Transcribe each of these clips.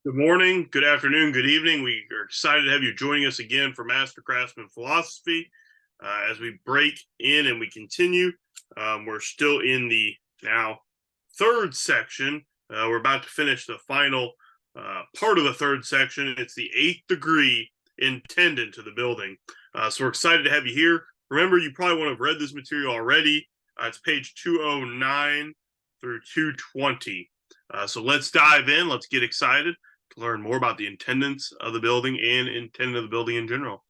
Good morning, good afternoon, good evening. We are excited to have you joining us again for Master Craftsman Philosophy. As we break in and we continue, we're still in the now third section. We're about to finish the final part of the third section. It's the 8th degree intendant to the building. So we're excited to have you here. Remember, you probably want to have read this material already. It's page 209 through 220. So let's dive in. Let's get excited to learn more about the intendants of the building and intendant of the building in general.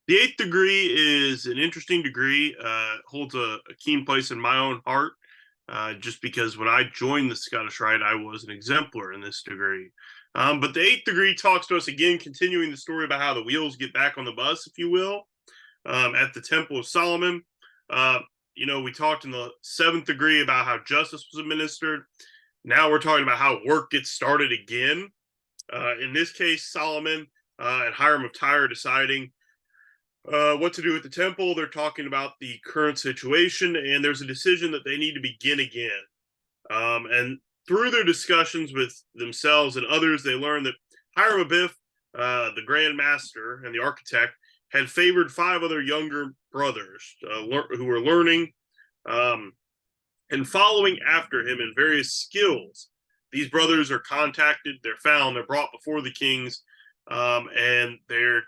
The 8th degree is an interesting degree, holds a keen place in my own heart, just because when I joined the Scottish Rite, I was an exemplar in this degree. But the 8th degree talks to us again, continuing the story about how the wheels get back on the bus, if you will, at the Temple of Solomon. We talked in the 7th degree about how justice was administered. Now we're talking about how work gets started again. In this case, Solomon and Hiram of Tyre deciding what to do with the temple. They're talking about the current situation, and there's a decision that they need to begin again. And through their discussions with themselves and others, they learned that Hiram Abiff, the Grand Master and the architect, had favored 5 other younger brothers who were learning and following after him in various skills. These brothers are contacted, they're found, they're brought before the kings, and they're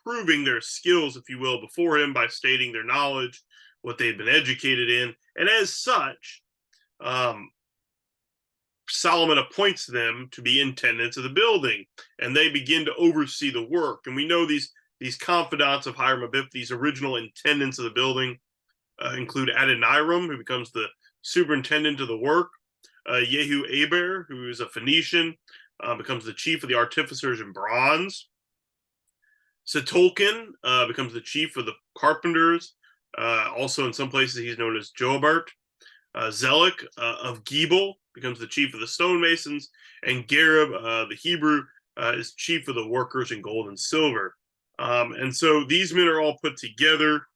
proving their skills, if you will, before him by stating their knowledge, what they've been educated in. And as such, Solomon appoints them to be intendants of the building, and they begin to oversee the work. And we know these confidants of Hiram Abiff, these original intendants of the building, include Adoniram, who becomes the superintendent of the work. Yehu Aber, who is a Phoenician, becomes the chief of the artificers in bronze. Setolkin becomes the chief of the carpenters. Also, in some places, he's known as Joabert. Zelik of Gebel becomes the chief of the stonemasons. And Gareb, the Hebrew, is chief of the workers in gold and silver. And so these men are all put together,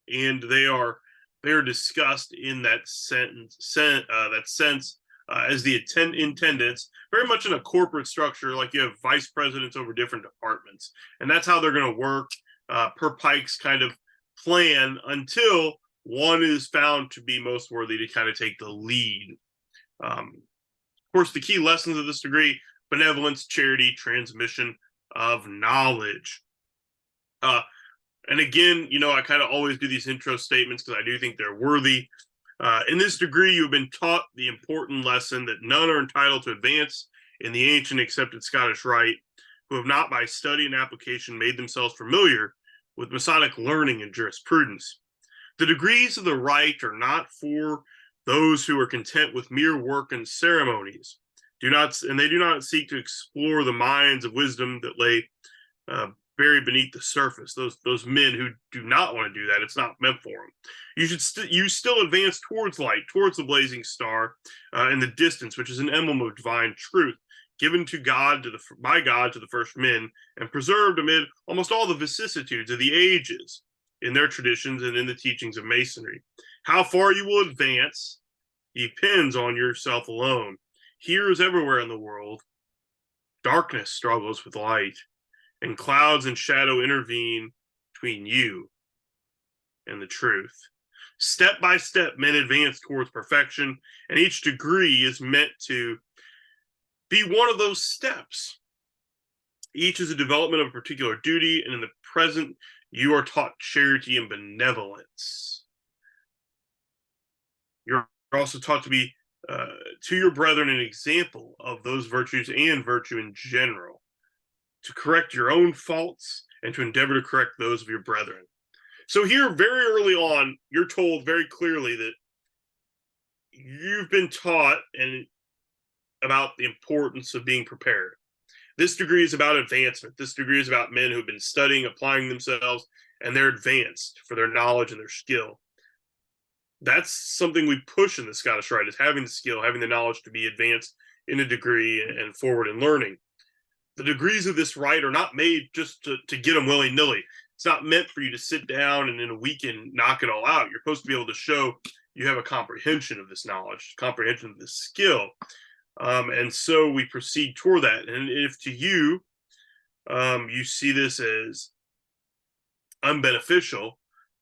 and they are discussed in that sense as the intendants, very much in a corporate structure, like you have vice presidents over different departments, and that's how they're going to work per Pike's kind of plan until one is found to be most worthy to kind of take the lead. Of course, the key lessons of this degree: benevolence, charity, transmission of knowledge. And again, I kind of always do these intro statements because I do think they're worthy. In this degree, you've been taught the important lesson that none are entitled to advance in the ancient accepted Scottish Rite who have not by study and application made themselves familiar with Masonic learning and jurisprudence. The degrees of the Rite are not for those who are content with mere work and ceremonies. They do not seek to explore the mines of wisdom that lay buried beneath the surface. Those men who do not want to do that, it's not meant for them. You still advance towards light, towards the blazing star in the distance, which is an emblem of divine truth, given to God by God to the first men, and preserved amid almost all the vicissitudes of the ages in their traditions and in the teachings of Masonry. How far you will advance depends on yourself alone. Here as everywhere in the world, darkness struggles with light, and clouds and shadow intervene between you and the truth. Step by step, men advance towards perfection, and each degree is meant to be one of those steps. Each is a development of a particular duty, and in the present, you are taught charity and benevolence. You're also taught to be to your brethren an example of those virtues and virtue in general, to correct your own faults and to endeavor to correct those of your brethren. So here, very early on, you're told very clearly that you've been taught about the importance of being prepared. This degree is about advancement. This degree is about men who've been studying, applying themselves, and they're advanced for their knowledge and their skill. That's something we push in the Scottish Rite, is having the skill, having the knowledge to be advanced in a degree and forward in learning. The degrees of this Rite are not made just to get them willy-nilly. It's not meant for you to sit down and in a weekend knock it all out. You're supposed to be able to show you have a comprehension of this knowledge, comprehension of this skill. And so we proceed toward that. And if to you, you see this as unbeneficial,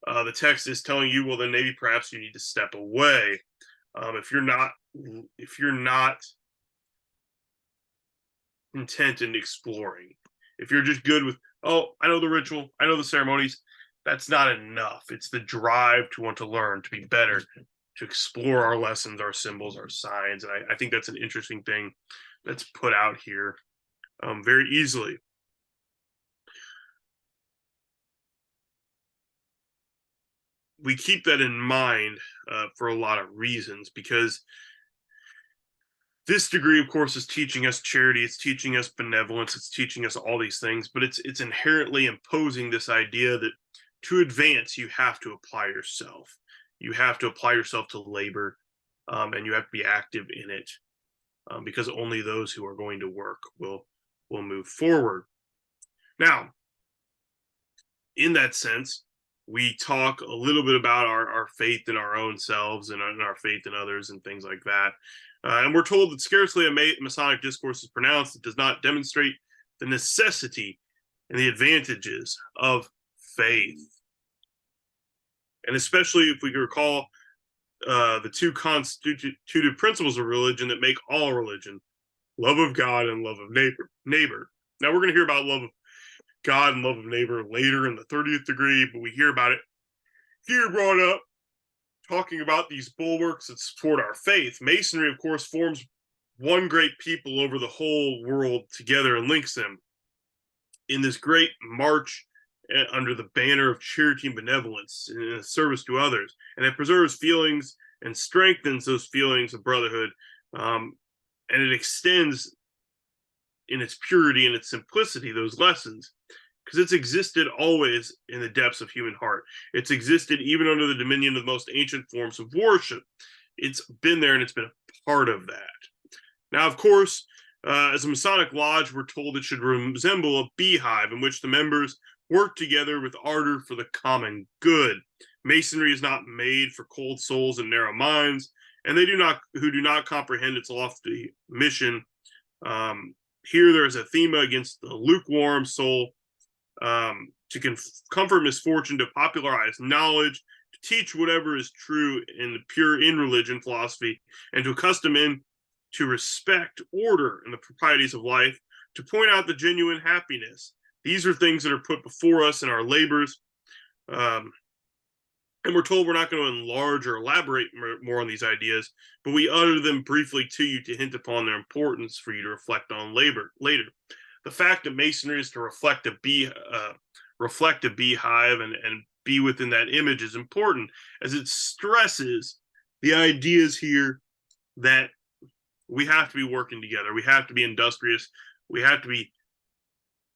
the text is telling you, well, then maybe perhaps you need to step away. If you're not content in exploring, if you're just good with, oh, I know the ritual, I know the ceremonies, that's not enough. It's the drive to want to learn, to be better, to explore our lessons, our symbols, our signs. And I think that's an interesting thing that's put out here very easily. We keep that in mind for a lot of reasons, because this degree, of course, is teaching us charity, it's teaching us benevolence, it's teaching us all these things, but it's inherently imposing this idea that to advance, you have to apply yourself. You have to apply yourself to labor, and you have to be active in it, because only those who are going to work will move forward. Now, in that sense, we talk a little bit about our faith in our own selves and our faith in others and things like that. And we're told that scarcely a Masonic discourse is pronounced that does not demonstrate the necessity and the advantages of faith. And especially if we recall the two constitutive principles of religion that make all religion: love of God and love of neighbor. Now, we're going to hear about love of God and love of neighbor later in the 30th degree, but we hear about it here brought up, talking about these bulwarks that support our faith. Masonry, of course, forms one great people over the whole world together and links them in this great march under the banner of charity and benevolence in service to others. And it preserves feelings and strengthens those feelings of brotherhood. And it extends in its purity and its simplicity those lessons, because it's existed always in the depths of human heart. It's existed even under the dominion of the most ancient forms of worship. It's been there and it's been a part of that. Now, of course, as a Masonic lodge, we're told it should resemble a beehive in which the members work together with ardor for the common good. Masonry is not made for cold souls and narrow minds, and who do not comprehend its lofty mission. Here there is a theme against the lukewarm soul, to comfort misfortune, to popularize knowledge, to teach whatever is true and pure in religion, philosophy, and to accustom men to respect order and the proprieties of life, to point out the genuine happiness. These are things that are put before us in our labors. And we're told we're not going to enlarge or elaborate more on these ideas, but we utter them briefly to you to hint upon their importance for you to reflect on later. The fact that Masonry is to reflect a beehive and be within that image is important, as it stresses the ideas here that we have to be working together, we have to be industrious, we have to be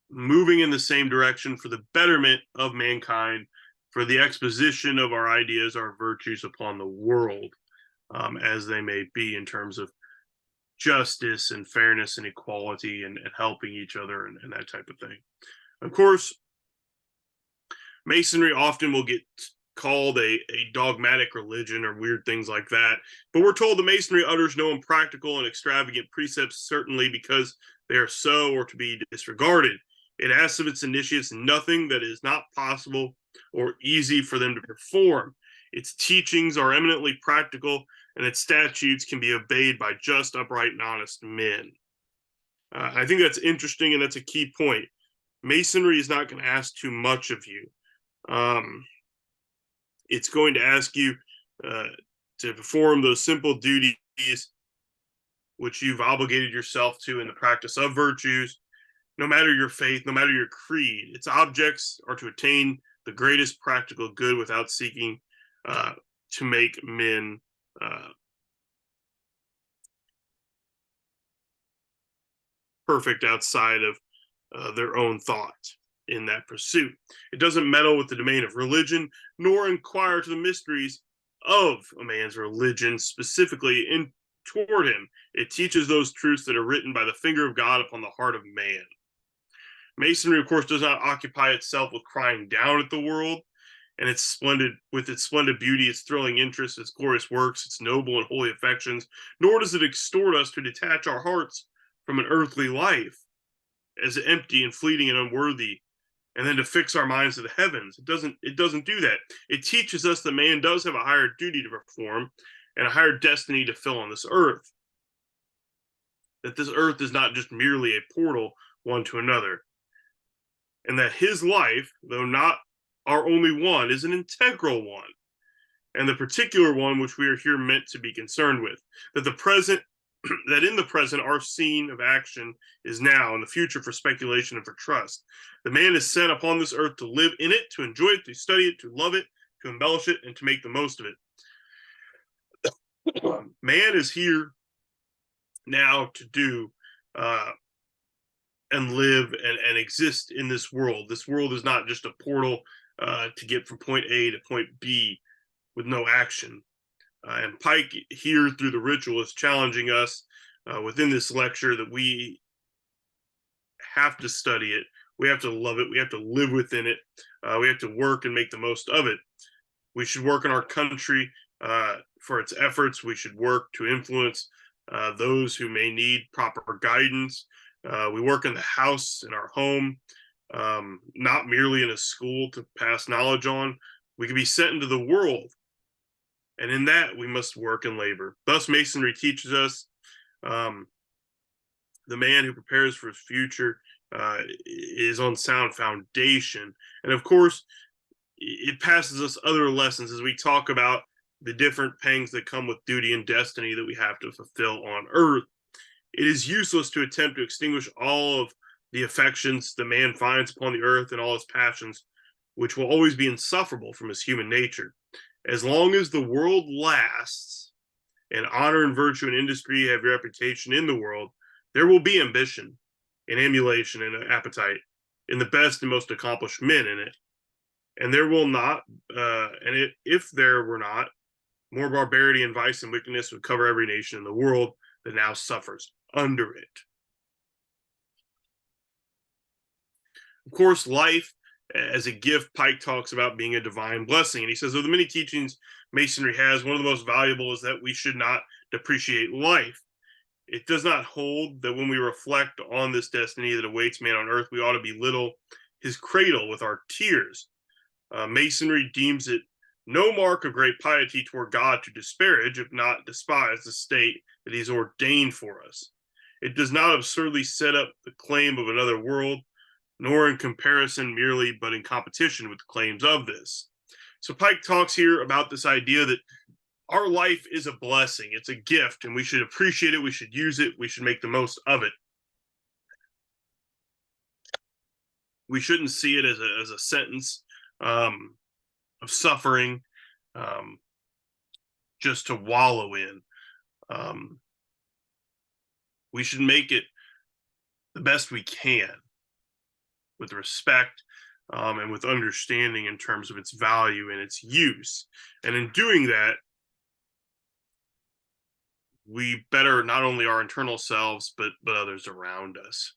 moving in the same direction for the betterment of mankind, for the exposition of our ideas, our virtues upon the world, as they may be, in terms of justice and fairness and equality and helping each other and that type of thing. Of course, Masonry often will get called a dogmatic religion or weird things like that, but we're told the Masonry utters no impractical and extravagant precepts, certainly because they are so or to be disregarded. It asks of its initiates nothing that is not possible or easy for them to perform. Its teachings are eminently practical, and its statutes can be obeyed by just, upright, and honest men. I think that's interesting, and that's a key point. Masonry is not going to ask too much of you. It's going to ask you to perform those simple duties which you've obligated yourself to in the practice of virtues, no matter your faith, no matter your creed. Its objects are to attain the greatest practical good without seeking to make men perfect outside of their own thought in that pursuit. It doesn't meddle with the domain of religion, nor inquire to the mysteries of a man's religion specifically in toward him. It teaches those truths that are written by the finger of God upon the heart of man. Masonry, of course, does not occupy itself with crying down at the world. and its splendid beauty, its thrilling interests, its glorious works, its noble and holy affections, nor does it extort us to detach our hearts from an earthly life as empty and fleeting and unworthy, and then to fix our minds to the heavens. It doesn't do that. It teaches us that man does have a higher duty to perform and a higher destiny to fill on this earth. That this earth is not just merely a portal one to another, and that his life, though not our only one, is an integral one, and the particular one which we are here meant to be concerned with. That the present, that in the present our scene of action is now, and the future for speculation and for trust. The man is sent upon this earth to live in it, to enjoy it, to study it, to love it, to embellish it, and to make the most of it. Man is here now to do and live and exist in this world. This world is not just a portal to get from point A to point B with no action. And Pike here through the ritual is challenging us within this lecture that we have to study it. We have to love it. We have to live within it. We have to work and make the most of it. We should work in our country for its efforts. We should work to influence those who may need proper guidance. We work in the house, in our home, not merely in a school to pass knowledge on. We can be sent into the world, and in that we must work and labor. Thus, Masonry teaches us the man who prepares for his future is on sound foundation. And of course, it passes us other lessons as we talk about the different pangs that come with duty and destiny that we have to fulfill on earth. It is useless to attempt to extinguish all of the affections the man finds upon the earth and all his passions, which will always be insufferable from his human nature. As long as the world lasts, and honor and virtue and industry have reputation in the world, there will be ambition and emulation and appetite in the best and most accomplished men in it. And there will not, if there were not, more barbarity and vice and wickedness would cover every nation in the world that now suffers under it. Of course, life as a gift, Pike talks about being a divine blessing. And he says, of the many teachings Masonry has, one of the most valuable is that we should not depreciate life. It does not hold that when we reflect on this destiny that awaits man on earth, we ought to belittle his cradle with our tears. Masonry deems it no mark of great piety toward God to disparage, if not despise, the state that he's ordained for us. It does not absurdly set up the claim of another world, nor in comparison merely, but in competition with the claims of this. So Pike talks here about this idea that our life is a blessing, it's a gift, and we should appreciate it, we should use it, we should make the most of it. We shouldn't see it as a sentence of suffering just to wallow in. We should make it the best we can with respect and with understanding in terms of its value and its use. And in doing that, we better not only our internal selves, but others around us.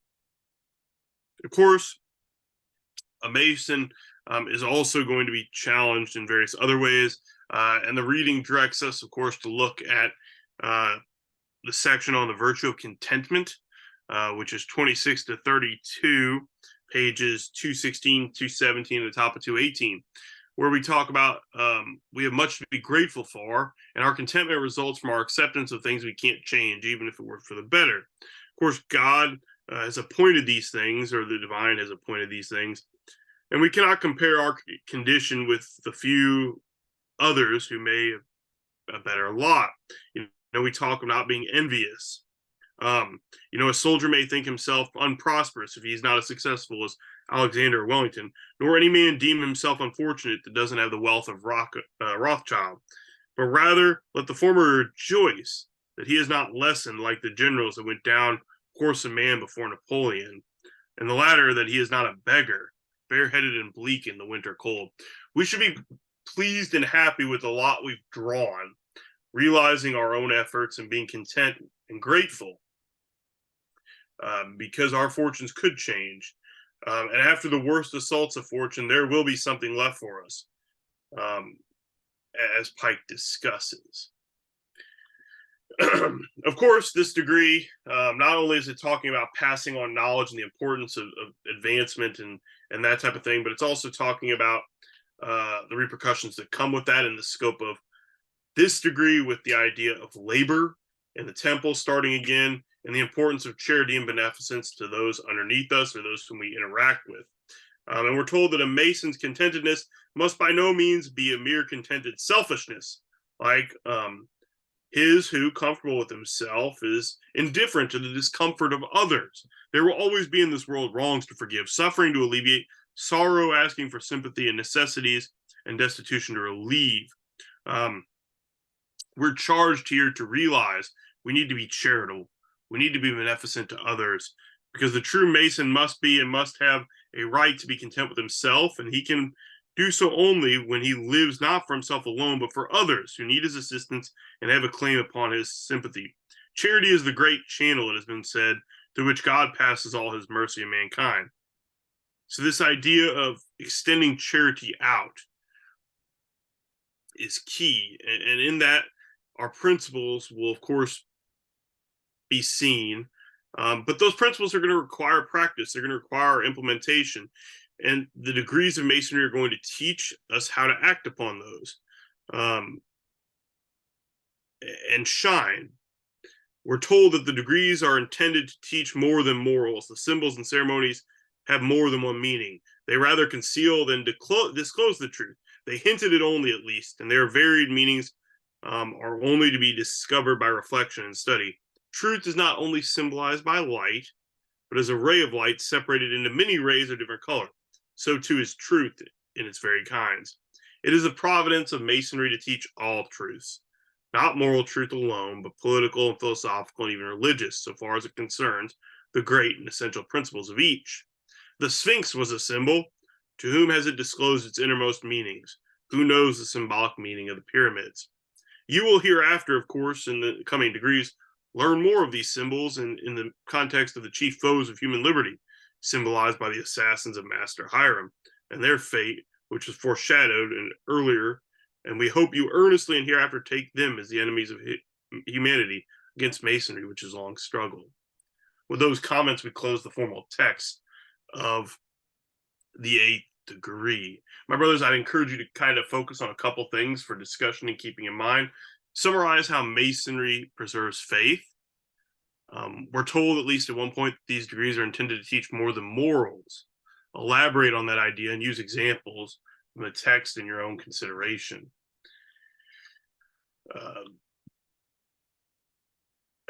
Of course, a Mason is also going to be challenged in various other ways. And the reading directs us, of course, to look at the section on the virtue of contentment, which is 26 to 32, pages 216, 217, at the top of 218, where we talk about we have much to be grateful for, and our contentment results from our acceptance of things we can't change, even if it were for the better. Of course, God has appointed these things, or the divine has appointed these things, and we cannot compare our condition with the few others who may have a better lot. You know, we talk of not being envious. A soldier may think himself unprosperous if he's not as successful as Alexander or Wellington, nor any man deem himself unfortunate that doesn't have the wealth of Rothschild. But rather, let the former rejoice that he is not lessened like the generals that went down horse and man before Napoleon, and the latter that he is not a beggar, bareheaded and bleak in the winter cold. We should be pleased and happy with the lot we've drawn, realizing our own efforts and being content and grateful because our fortunes could change. And after the worst assaults of fortune, there will be something left for us. um, as Pike discusses. Of course, this degree, not only is it talking about passing on knowledge and the importance of advancement and that type of thing, but it's also talking about the repercussions that come with that in the scope of this degree, with the idea of labor and the temple starting again, and the importance of charity and beneficence to those underneath us or those whom we interact with. And we're told that a Mason's contentedness must by no means be a mere contented selfishness, like his who, comfortable with himself, is indifferent to the discomfort of others. There will always be in this world wrongs to forgive, suffering to alleviate, sorrow asking for sympathy, and necessities and destitution to relieve. We're charged here to realize we need to be charitable. We need to be beneficent to others, because the true Mason must be and must have a right to be content with himself, and he can do so only when he lives not for himself alone, but for others who need his assistance and have a claim upon his sympathy. Charity is the great channel, it has been said, through which God passes all his mercy on mankind. So this idea of extending charity out is key, and in that, our principles will, of course, be seen. But those principles are going to require practice. They're going to require implementation. And the degrees of Masonry are going to teach us how to act upon those and shine. We're told that the degrees are intended to teach more than morals. The symbols and ceremonies have more than one meaning. They rather conceal than disclose the truth. They hint at it only, at least, and their varied meanings are only to be discovered by reflection and study. Truth is not only symbolized by light, but as a ray of light separated into many rays of different color. So too is truth in its very kinds. It is the providence of Masonry to teach all truths, not moral truth alone, but political and philosophical and even religious, so far as it concerns the great and essential principles of each. The Sphinx was a symbol. To whom has it disclosed its innermost meanings? Who knows the symbolic meaning of the pyramids? You will hereafter, of course, in the coming degrees, learn more of these symbols in the context of the chief foes of human liberty, symbolized by the assassins of Master Hiram and their fate, which was foreshadowed earlier, and we hope you earnestly and hereafter take them as the enemies of humanity against Masonry, which has long struggled. With those comments, we close the formal text of the 8th degree. My brothers, I'd encourage you to kind of focus on a couple things for discussion and keeping in mind. Summarize how Masonry preserves faith. We're told, at least at one point, that these degrees are intended to teach more than morals. Elaborate on that idea and use examples from the text in your own consideration.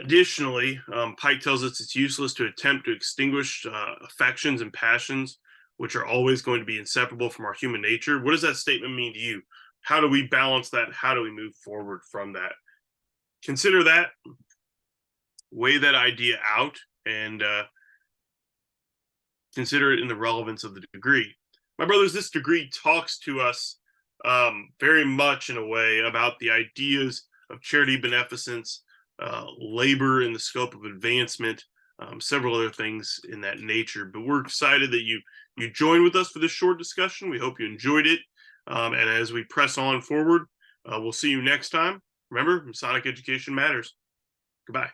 Additionally, Pike tells us it's useless to attempt to extinguish affections and passions, which are always going to be inseparable from our human nature. What does that statement mean to you? How do we balance that? How do we move forward from that? Consider that, weigh that idea out, and consider it in the relevance of the degree. My brothers, this degree talks to us very much in a way about the ideas of charity, beneficence, labor in the scope of advancement, several other things in that nature. But we're excited that you joined with us for this short discussion. We hope you enjoyed it. And as we press on forward, we'll see you next time. Remember, Masonic education matters. Goodbye.